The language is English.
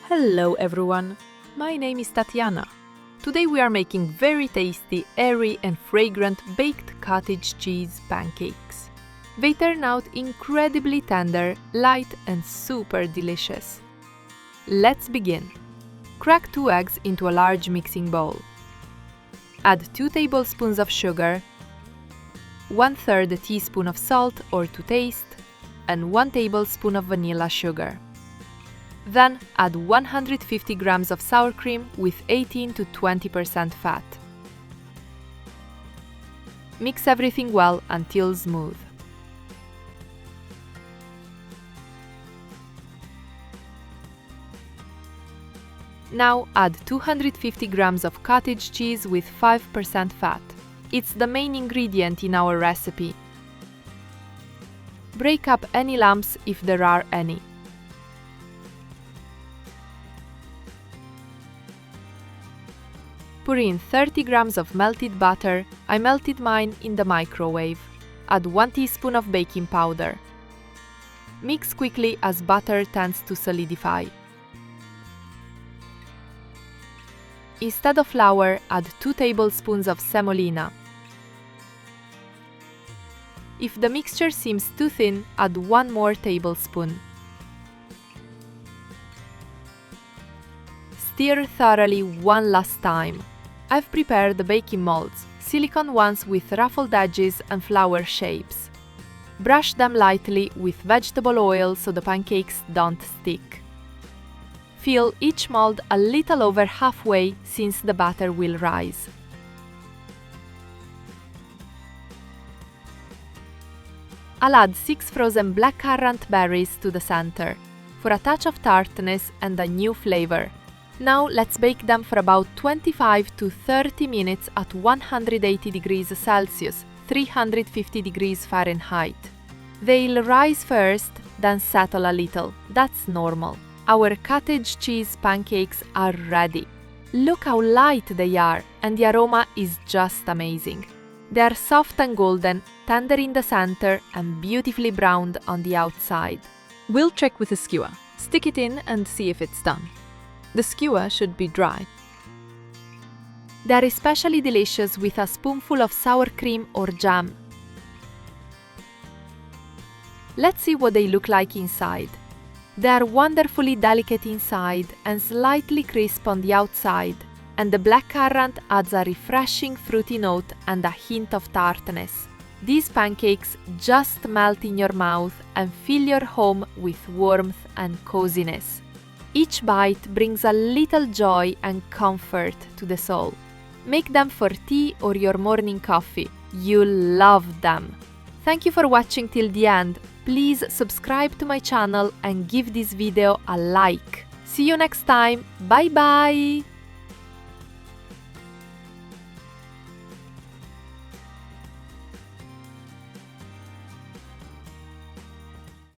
Hello everyone, my name is Tatiana. Today we are making very tasty, airy and fragrant baked cottage cheese pancakes. They turn out incredibly tender, light and super delicious. Let's begin. Crack 2 eggs into a large mixing bowl. Add 2 tablespoons of sugar, 1/3 teaspoon of salt or to taste, and 1 tablespoon of vanilla sugar. Then add 150 grams of sour cream with 18 to 20% fat. Mix everything well until smooth. Now add 250 grams of cottage cheese with 5% fat. It's the main ingredient in our recipe. Break up any lumps if there are any. Pour in 30 grams of melted butter. I melted mine in the microwave. Add 1 teaspoon of baking powder. Mix quickly as butter tends to solidify. Instead of flour, add 2 tablespoons of semolina. If the mixture seems too thin, add 1 more tablespoon. Stir thoroughly one last time. I've prepared the baking molds, silicone ones with ruffled edges and flower shapes. Brush them lightly with vegetable oil so the pancakes don't stick. Fill each mold a little over halfway since the batter will rise. I'll add 6 frozen blackcurrant berries to the center, for a touch of tartness and a new flavor. Now let's bake them for about 25 to 30 minutes at 180 degrees Celsius, 350 degrees Fahrenheit. They'll rise first, then settle a little. That's normal. Our cottage cheese pancakes are ready. Look how light they are, and the aroma is just amazing. They are soft and golden, tender in the center and beautifully browned on the outside. We'll check with a skewer. Stick it in and see if it's done. The skewer should be dry. They are especially delicious with a spoonful of sour cream or jam. Let's see what they look like inside. They are wonderfully delicate inside and slightly crisp on the outside, and the blackcurrant adds a refreshing fruity note and a hint of tartness. These pancakes just melt in your mouth and fill your home with warmth and coziness. Each bite brings a little joy and comfort to the soul. Make them for tea or your morning coffee. You'll love them. Thank you for watching till the end. Please subscribe to my channel and give this video a like. See you next time. Bye bye!